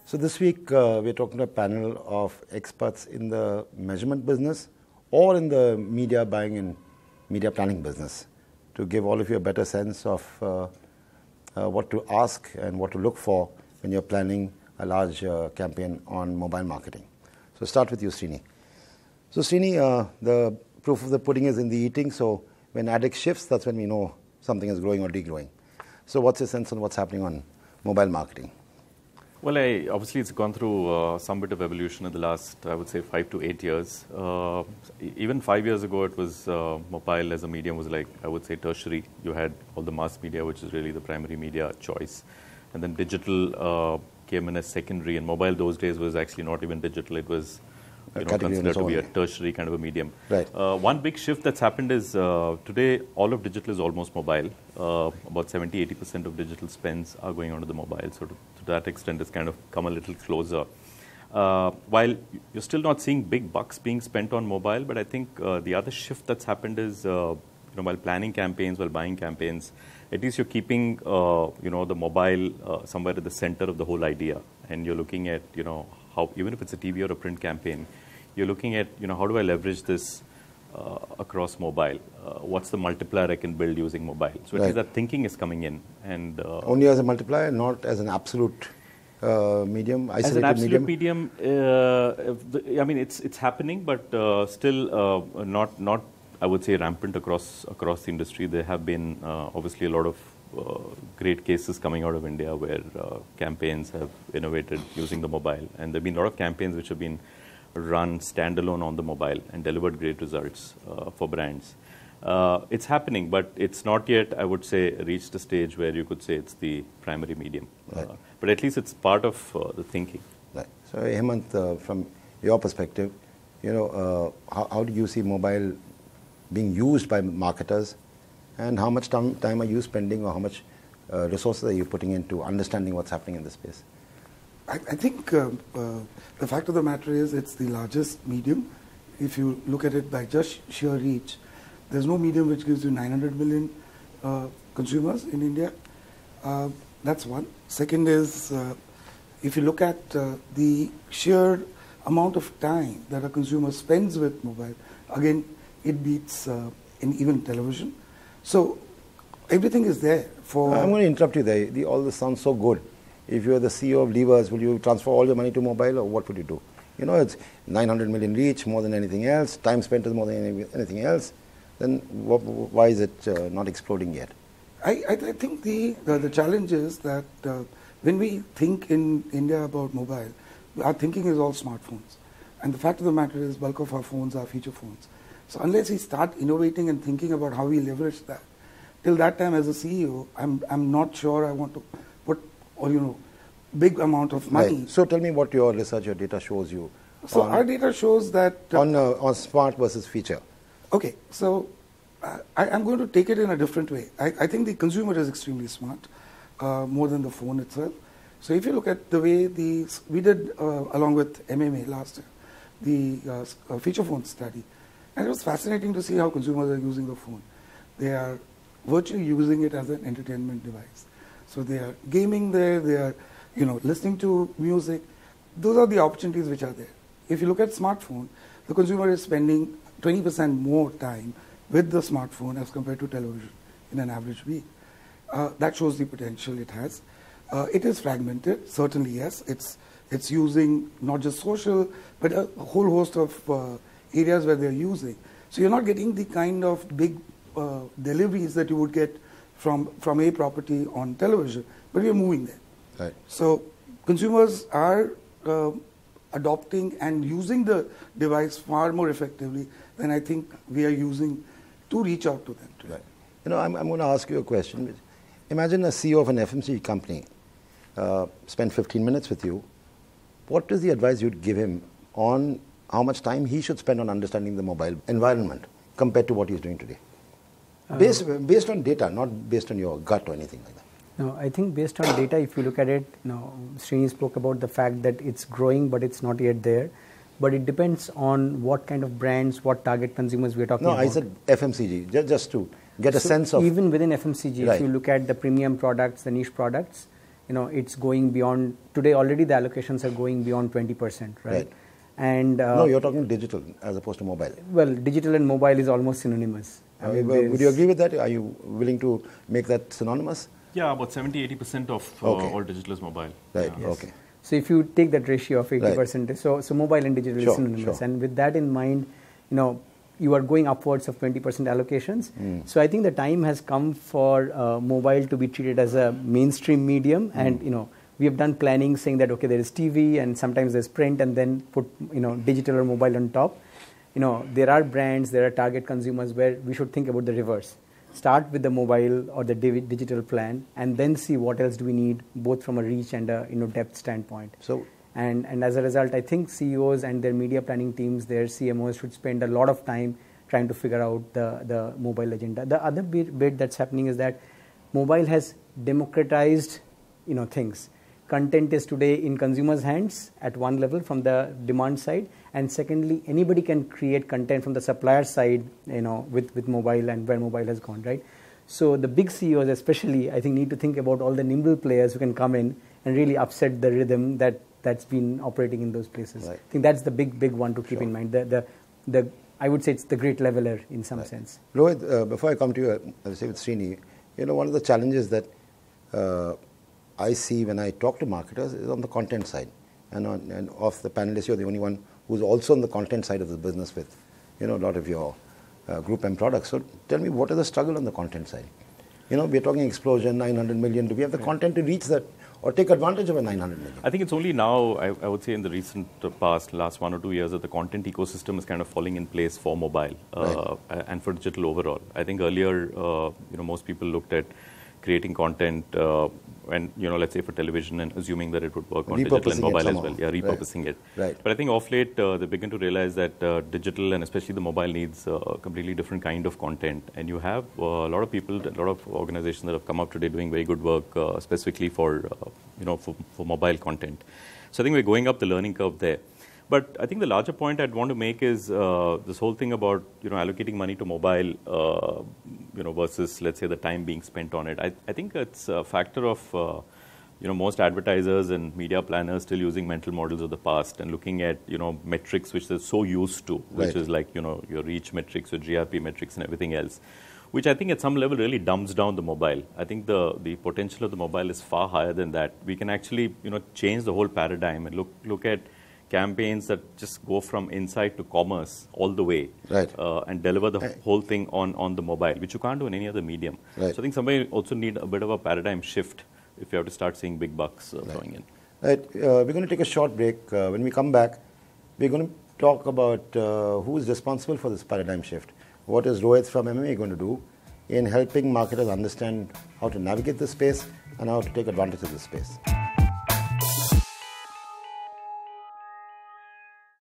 So this week we're talking to a panel of experts in the measurement business or in the media buying and media planning business to give all of you a better sense of what to ask and what to look for when you're planning a large campaign on mobile marketing. So start with you, Srini. So Srini, the proof of the pudding is in the eating. So when ad shifts, that's when we know something is growing or degrowing. So what's your sense on what's happening on mobile marketing? Well, obviously it's gone through some bit of evolution in the last, I would say, 5 to 8 years. Even 5 years ago, it was mobile as a medium was like, I would say, tertiary. You had all the mass media, which is really the primary media choice. And then digital came in as secondary. And mobile those days was actually not even digital. It was considered to be a tertiary kind of a medium. Right. One big shift that's happened is today all of digital is almost mobile. About 70-80% of digital spends are going onto the mobile. So to that extent, it's kind of come a little closer. While you're still not seeing big bucks being spent on mobile, but I think the other shift that's happened is while planning campaigns, while buying campaigns, at least you're keeping the mobile somewhere at the center of the whole idea, and you're looking at how, even if it's a TV or a print campaign, you're looking at how do I leverage this across mobile? What's the multiplier I can build using mobile? So at least that thinking is coming in, and only as a multiplier, not as an absolute medium, isolated as an absolute medium. I mean it's happening, but still not I would say rampant across the industry. There have been obviously a lot of great cases coming out of India where campaigns have innovated using the mobile, and there have been a lot of campaigns which have been run standalone on the mobile and delivered great results for brands. It's happening, but it's not yet, I would say, reached a stage where you could say it's the primary medium. Right. But at least it's part of the thinking. Right. So Hemant, from your perspective, how do you see mobile being used by marketers, and how much time are you spending, or how much resources are you putting into understanding what's happening in this space? I think the fact of the matter is it's the largest medium. If you look at it by just sheer reach, there's no medium which gives you 900 million consumers in India. That's one. Second is, if you look at the sheer amount of time that a consumer spends with mobile, again, it beats in even television. So everything is there. I'm going to interrupt you there. All this sounds so good. If you're the CEO of Levers, will you transfer all your money to mobile, or what would you do? It's 900 million reach, more than anything else. Time spent is more than anything else. Then why is it not exploding yet? I think the challenge is that when we think in India about mobile, our thinking is all smartphones. And the fact of the matter is bulk of our phones are feature phones. So unless we start innovating and thinking about how we leverage that, till that time as a CEO, I'm not sure I want to put big amount of money. Right. So tell me what your research, your data shows you. So our data shows that on smart versus feature. Okay, so I'm going to take it in a different way. I think the consumer is extremely smart, more than the phone itself. So if you look at the way we did along with MMA last year, the feature phone study, and it was fascinating to see how consumers are using the phone. They are virtually using it as an entertainment device. So they are gaming there, they are listening to music. Those are the opportunities which are there. If you look at smartphone, the consumer is spending 20% more time with the smartphone as compared to television in an average week. That shows the potential it has. It is fragmented, certainly yes. It's using not just social, but a whole host of areas where they're using. So you're not getting the kind of big deliveries that you would get from a property on television, but we're moving there. Right. So consumers are adopting and using the device far more effectively than I think we are using to reach out to them today. Right. I'm going to ask you a question. Imagine a CEO of an FMCG company spend 15 minutes with you. What is the advice you'd give him on how much time he should spend on understanding the mobile environment compared to what he's doing today? Based on data, not based on your gut or anything like that. No, I think based on data, if you look at it, Srini spoke about the fact that it's growing, but it's not yet there. But it depends on what kind of brands, what target consumers we're talking about. No, I said FMCG, just to get a sense of... Even within FMCG, if you look at the premium products, the niche products, it's going beyond, today already the allocations are going beyond 20%, right? And no, you're talking digital as opposed to mobile. Well, digital and mobile is almost synonymous. Would you agree with that? Are you willing to make that synonymous? Yeah, about 70-80% of all digital is mobile. Right, yeah. okay. So if you take that ratio of 80%, so mobile and digital is synonymous. And with that in mind, you are going upwards of 20% allocations. So I think the time has come for mobile to be treated as a mainstream medium. And, we have done planning saying that, okay, there is TV and sometimes there's print and then put, digital or mobile on top. There are brands, there are target consumers where we should think about the reverse. Start with the mobile or the digital plan and then see what else do we need, both from a reach and a depth standpoint. So, and as a result, I think CEOs and their media planning teams, their CMOs should spend a lot of time trying to figure out the mobile agenda. The other bit that's happening is that mobile has democratized things. Content is today in consumers' hands at one level from the demand side, and secondly, anybody can create content from the supplier side, with mobile and where mobile has gone, right? So the big CEOs especially, I think, need to think about all the nimble players who can come in and really upset the rhythm that's been operating in those places. Right. I think that's the big one to keep in mind. I would say it's the great leveler in some sense. Rohit, before I come to you, I'll say with Srini, one of the challenges that I see when I talk to marketers is on the content side. And of the panelists, you're the only one who's also on the content side of the business with, a lot of your group and products. So tell me, what is the struggle on the content side? We're talking explosion, 900 million. Do we have the content to reach that or take advantage of a 900 million? I think it's only now, I would say in the recent past, last 1 or 2 years, that the content ecosystem is kind of falling in place for mobile and for digital overall. I think earlier, most people looked at creating content and, let's say for television and assuming that it would work on digital and mobile as well. Yeah, repurposing it. Right. But I think off late, they begin to realize that digital and especially the mobile needs a completely different kind of content. And you have a lot of people, a lot of organizations that have come up today doing very good work specifically for mobile content. So I think we're going up the learning curve there. But I think the larger point I'd want to make is this whole thing about allocating money to mobile, versus let's say the time being spent on it. I think it's a factor of most advertisers and media planners still using mental models of the past and looking at metrics which they're so used to, which is like your reach metrics, your GRP metrics, and everything else, which I think at some level really dumbs down the mobile. I think the potential of the mobile is far higher than that. We can actually change the whole paradigm and look at campaigns that just go from insight to commerce all the way, and deliver the whole thing on the mobile, which you can't do in any other medium. So I think somebody also need a bit of a paradigm shift if you have to start seeing big bucks flowing in. We're going to take a short break. When we come back, we're going to talk about who is responsible for this paradigm shift. What is Rohit from MMA going to do in helping marketers understand how to navigate this space and how to take advantage of this space?